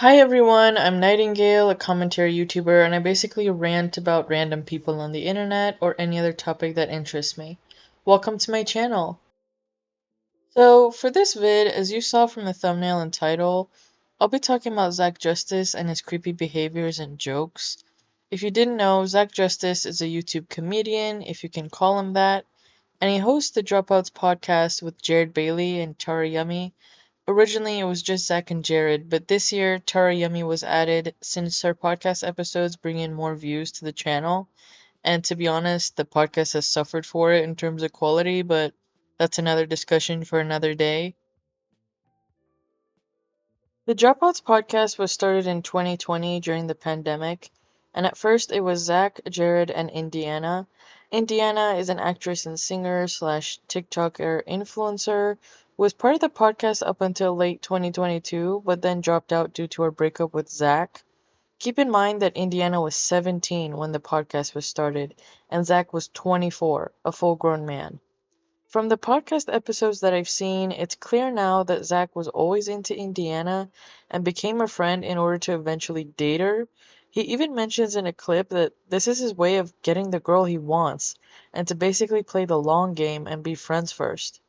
Hi everyone, I'm Nightingale, a commentary YouTuber, and I basically rant about random people on the internet or any other topic that interests me. Welcome to my channel. So, for this vid, as you saw from the thumbnail and title, I'll be talking about Zach Justice and his creepy behaviors and jokes. If you didn't know, Zach Justice is a YouTube comedian, if you can call him that, and he hosts the Dropouts podcast with Jared Bailey and Tara Yummy. Originally, it was just Zach and Jared, but this year, Tara Yummy was added since her podcast episodes bring in more views to the channel. And to be honest, the podcast has suffered for it in terms of quality, but that's another discussion for another day. The Dropouts podcast was started in 2020 during the pandemic, and at first it was Zach, Jared, and Indiana. Indiana is an actress and singer slash TikToker influencer who was part of the podcast up until late 2022, but then dropped out due to her breakup with Zach. Keep in mind that Indiana was 17 when the podcast was started, and Zach was 24, a full grown man. From the podcast episodes that I've seen, it's clear now that Zach was always into Indiana and became a friend in order to eventually date her. He even mentions in a clip that this is his way of getting the girl he wants, and to basically play the long game and be friends first.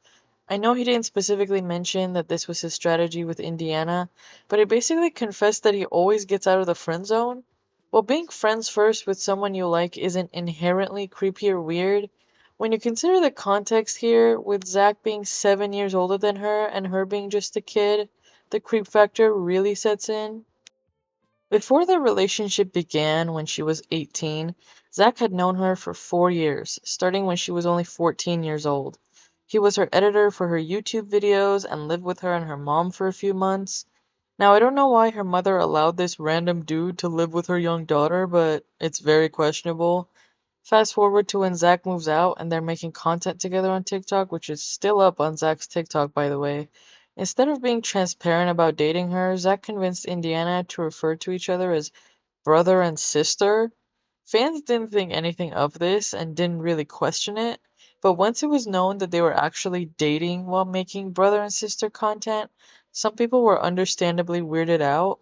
I know he didn't specifically mention that this was his strategy with Indiana, but he basically confessed that he always gets out of the friend zone. While being friends first with someone you like isn't inherently creepy or weird, when you consider the context here, with Zach being 7 years older than her and her being just a kid, the creep factor really sets in. Before their relationship began when she was 18, Zach had known her for 4 years, starting when she was only 14 years old. He was her editor for her YouTube videos and lived with her and her mom for a few months. Now, I don't know why her mother allowed this random dude to live with her young daughter, but it's very questionable. Fast forward to when Zach moves out and they're making content together on TikTok, which is still up on Zach's TikTok, by the way. Instead of being transparent about dating her, Zach convinced Indiana to refer to each other as brother and sister. Fans didn't think anything of this and didn't really question it, but once it was known that they were actually dating while making brother and sister content, some people were understandably weirded out.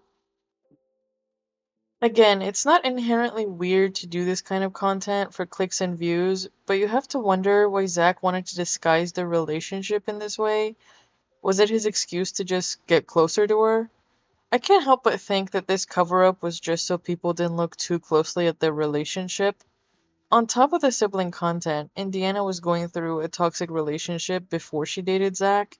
Again, it's not inherently weird to do this kind of content for clicks and views, but you have to wonder why Zach wanted to disguise their relationship in this way. Was it his excuse to just get closer to her? I can't help but think that this cover up was just so people didn't look too closely at their relationship. On top of the sibling content, Indiana was going through a toxic relationship before she dated Zach,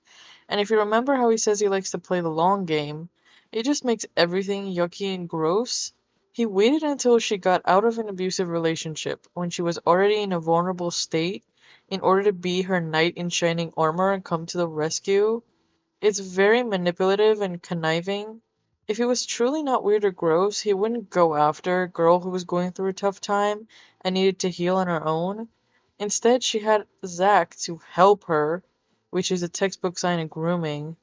and if you remember how he says he likes to play the long game, it just makes everything yucky and gross. He waited until she got out of an abusive relationship, when she was already in a vulnerable state, in order to be her knight in shining armor and come to the rescue. It's very manipulative and conniving. If he was truly not weird or gross, he wouldn't go after a girl who was going through a tough time and needed to heal on her own. Instead, she had Zach to help her, which is a textbook sign of grooming.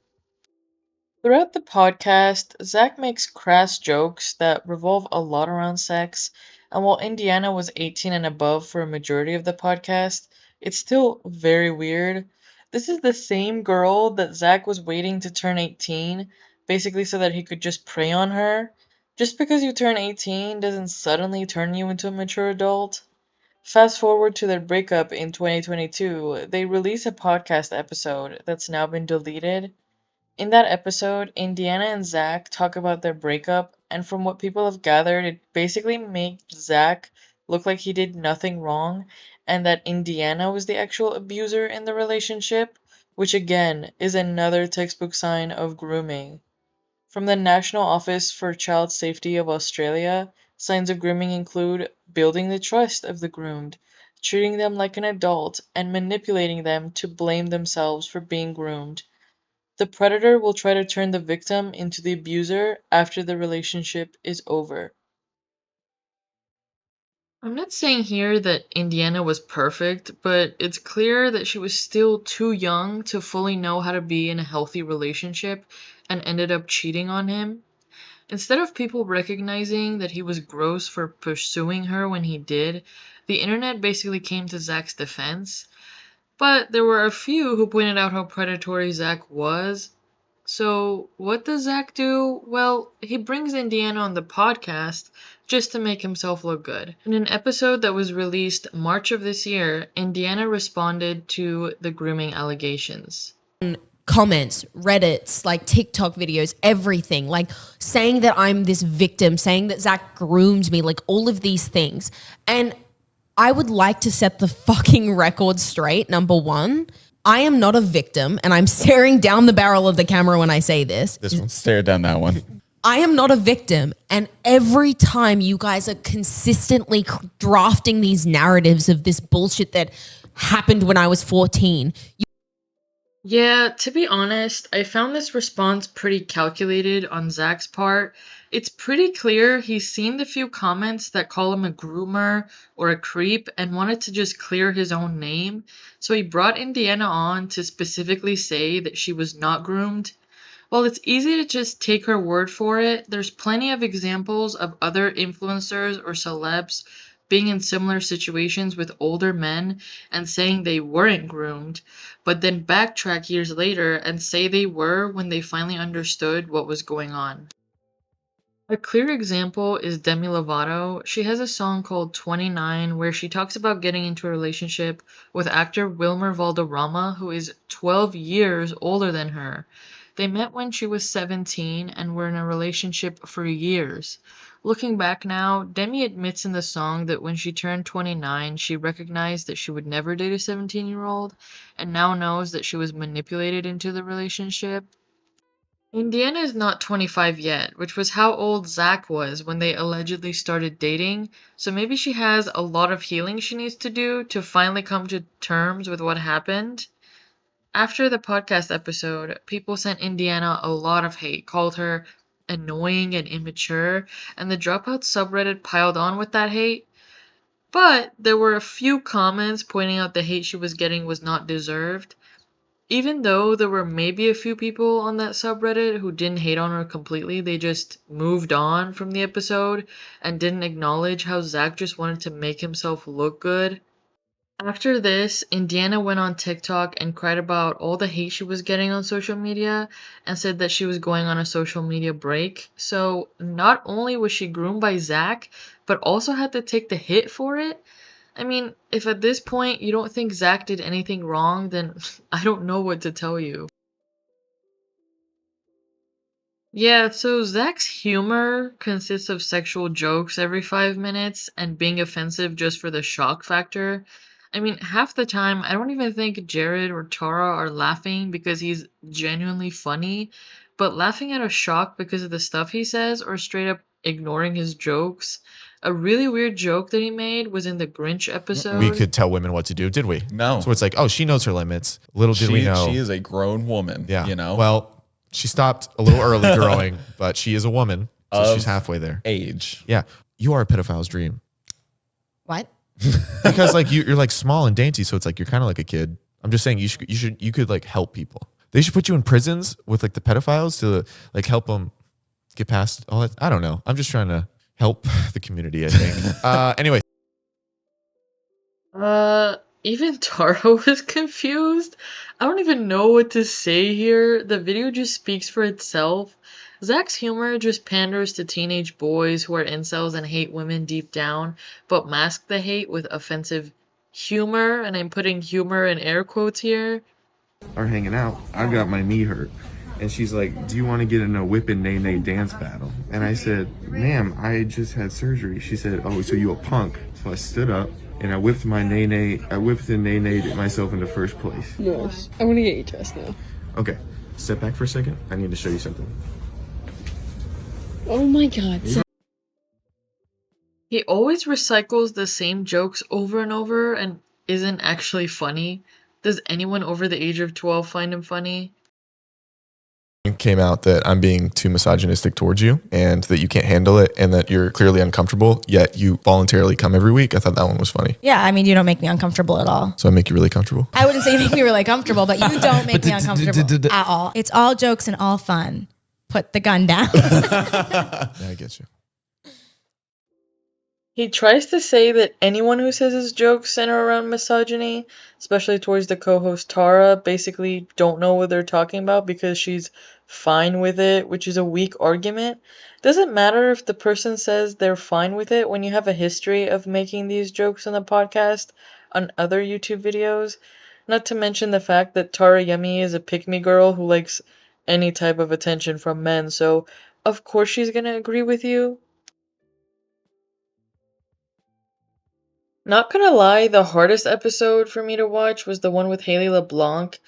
Throughout the podcast, Zach makes crass jokes that revolve a lot around sex, and while Indiana was 18 and above for a majority of the podcast, it's still very weird. This is the same girl that Zach was waiting to turn 18, basically so that he could just prey on her. Just because you turn 18 doesn't suddenly turn you into a mature adult. Fast forward to their breakup in 2022, they release a podcast episode that's now been deleted. In that episode, Indiana and Zach talk about their breakup, and from what people have gathered, it basically made Zach look like he did nothing wrong, and that Indiana was the actual abuser in the relationship, which again is another textbook sign of grooming. From the National Office for Child Safety of Australia, signs of grooming include building the trust of the groomed, treating them like an adult, and manipulating them to blame themselves for being groomed. The predator will try to turn the victim into the abuser after the relationship is over. I'm not saying here that Indiana was perfect, but it's clear that she was still too young to fully know how to be in a healthy relationship and ended up cheating on him. Instead of people recognizing that he was gross for pursuing her when he did, the internet basically came to Zach's defense. But there were a few who pointed out how predatory Zach was. So, what does Zach do? Well, he brings Indiana on the podcast just to make himself look good. In an episode that was released March of this year, Indiana responded to the grooming allegations. Comments, Reddits, like TikTok videos, everything, like saying that I'm this victim, saying that Zach groomed me, like all of these things. And I would like to set the fucking record straight. Number one, I am not a victim, and I'm staring down the barrel of the camera when I say this. This one, stare down that one. I am not a victim. And every time you guys are consistently drafting these narratives of this bullshit that happened when I was 14, Yeah, to be honest, I found this response pretty calculated on Zach's part. It's pretty clear he's seen the few comments that call him a groomer or a creep and wanted to just clear his own name, so he brought Indiana on to specifically say that she was not groomed. While it's easy to just take her word for it, there's plenty of examples of other influencers or celebs being in similar situations with older men and saying they weren't groomed, but then backtrack years later and say they were when they finally understood what was going on. A clear example is Demi Lovato. She has a song called 29 where she talks about getting into a relationship with actor Wilmer Valderrama, who is 12 years older than her. They met when she was 17 and were in a relationship for years. Looking back now, Demi admits in the song that when she turned 29, she recognized that she would never date a 17-year-old and now knows that she was manipulated into the relationship. Indiana is not 25 yet, which was how old Zach was when they allegedly started dating, so maybe she has a lot of healing she needs to do to finally come to terms with what happened. After the podcast episode, people sent Indiana a lot of hate, called her annoying and immature, and the Dropout subreddit piled on with that hate. But there were a few comments pointing out the hate she was getting was not deserved. Even though there were maybe a few people on that subreddit who didn't hate on her completely, they just moved on from the episode and didn't acknowledge how Zach just wanted to make himself look good. After this, Indiana went on TikTok and cried about all the hate she was getting on social media and said that she was going on a social media break. So not only was she groomed by Zach, but also had to take the hit for it. I mean, if at this point you don't think Zach did anything wrong, then I don't know what to tell you. Yeah, so Zach's humor consists of sexual jokes every 5 minutes and being offensive just for the shock factor. I mean, half the time, I don't even think Jared or Tara are laughing because he's genuinely funny, but laughing at a shock because of the stuff he says or straight up ignoring his jokes. A really weird joke that he made was in the Grinch episode. We could tell women what to do, did we? No. So it's like, oh, she knows her limits. Little did we know. She is a grown woman. Yeah. You know? Well, she stopped a little early growing, but she is a woman. So Of she's halfway there. age. Yeah. You are a pedophile's dream. what? Because like you're like small and dainty, so it's like you're kind of like a kid. I'm just saying you could like help people. They should put you in prisons with like the pedophiles to like help them get past all that. I don't know. I'm just trying to help the community, I think. Anyway. Even Tara was confused. I don't even know what to say here. The video just speaks for itself. Zach's humor just panders to teenage boys who are incels and hate women deep down, but mask the hate with offensive humor, and I'm putting humor in air quotes here. Are hanging out. I got my knee hurt. And she's like, do you want to get in a whip and nay dance battle? And I said, ma'am, I just had surgery. She said, oh, so you a punk. So I stood up and I whipped my I whipped and nay myself into first place. No, I want to get you dressed now. Okay, step back for a second. I need to show you something. Oh my god. He always recycles the same jokes over and over and isn't actually funny. Does anyone over the age of 12 find him funny? Came out that I'm being too misogynistic towards you and that you can't handle it and that you're clearly uncomfortable, yet you voluntarily come every week. I thought that one was funny. Yeah, I mean, you don't make me uncomfortable at all. So I make you really comfortable. I wouldn't say you make me really comfortable, but you don't make me uncomfortable at all. It's all jokes and all fun. Put the gun down. Yeah, I get you. He tries to say that anyone who says his jokes center around misogyny, especially towards the co-host Tara, basically don't know what they're talking about because she's fine with it, which is a weak argument. Doesn't matter if the person says they're fine with it when you have a history of making these jokes on the podcast on other YouTube videos. Not to mention the fact that Tara Yemi is a pick-me girl who likes any type of attention from men, so of course she's gonna agree with you. Not gonna lie, the hardest episode for me to watch was the one with Hayley LeBlanc.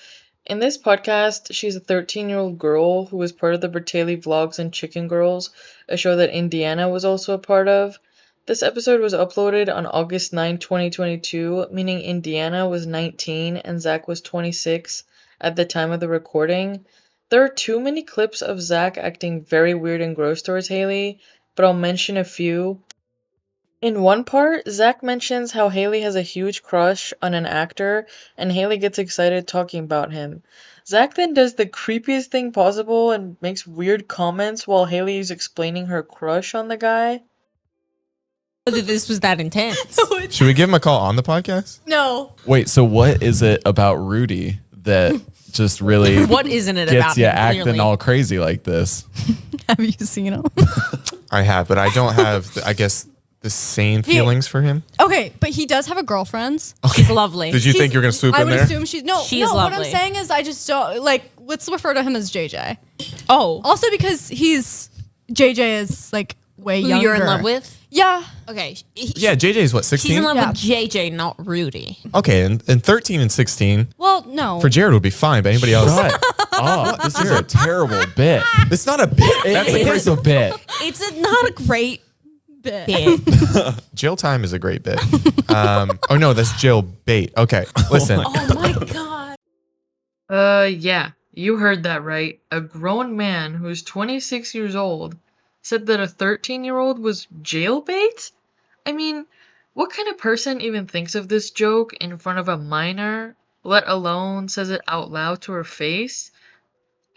In this podcast, she's a 13-year-old girl who was part of the Bertaley Vlogs and Chicken Girls, a show that Indiana was also a part of. This episode was uploaded on August 9, 2022, meaning Indiana was 19 and Zach was 26 at the time of the recording. There are too many clips of Zach acting very weird and gross towards Hayley, but I'll mention a few. In one part, Zach mentions how Hayley has a huge crush on an actor, and Hayley gets excited talking about him. Zach then does the creepiest thing possible and makes weird comments while Hayley is explaining her crush on the guy. Whether this was that intense. Should we give him a call on the podcast? No. Wait, so what is it about Rudy that just really What isn't it gets about you him, acting clearly? all crazy like this? Have you seen him? I have, but I don't have, I guess, the same feelings for him. Okay, but he does have a girlfriend. She's lovely. Did you think you were going to swoop I in would there? assume she's no. She no, is what I'm lovely. saying is, I just don't like. Let's refer to him as JJ. Oh, Also, because JJ is like way who younger. you're in love with? Yeah. Okay. Yeah, JJ is what, She's 16? in love Yeah. with JJ, not Rudy. Okay, and 13 and 16 Well, no. for Jared would be fine, but anybody else? Shut up. This is a terrible bit. It's not a bit. That's It a is a bit. It's not a great bit. bit. Jail time is a great bit. Oh no, that's jail bait. Okay, listen. Oh my god. Yeah, you heard that right. A grown man who's 26 years old said that a 13-year-old was jailbait? I mean, what kind of person even thinks of this joke in front of a minor, let alone says it out loud to her face?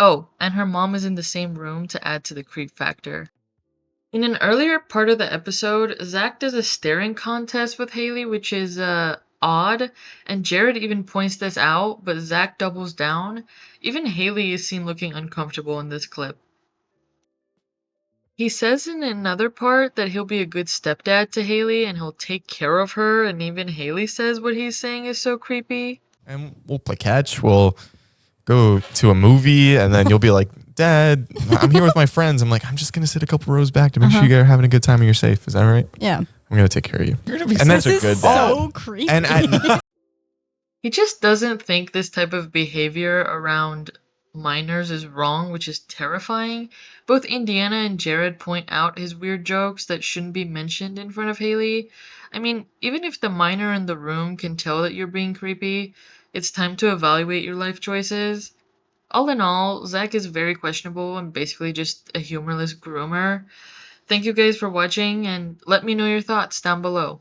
Oh, and her mom is in the same room to add to the creep factor. In an earlier part of the episode, Zach does a staring contest with Hayley, which is, odd, and Jared even points this out, but Zach doubles down. Even Hayley is seen looking uncomfortable in this clip. He says in another part that he'll be a good stepdad to Hayley and he'll take care of her, and even Hayley says what he's saying is so creepy. And we'll play catch. We'll go to a movie, and then you'll be like, Dad, I'm here with my friends. I'm like, I'm just going to sit a couple rows back to make sure you guys are having a good time and you're safe. Is that all right? Yeah. I'm going to take care of you. You're gonna be And such that's a good dad. So creepy. And He just doesn't think this type of behavior around minors is wrong, which is terrifying. Both Indiana and Jared point out his weird jokes that shouldn't be mentioned in front of Hayley. I mean, even if the minor in the room can tell that you're being creepy, it's time to evaluate your life choices. All in all, Zach is very questionable and basically just a humorless groomer. Thank you guys for watching, and let me know your thoughts down below.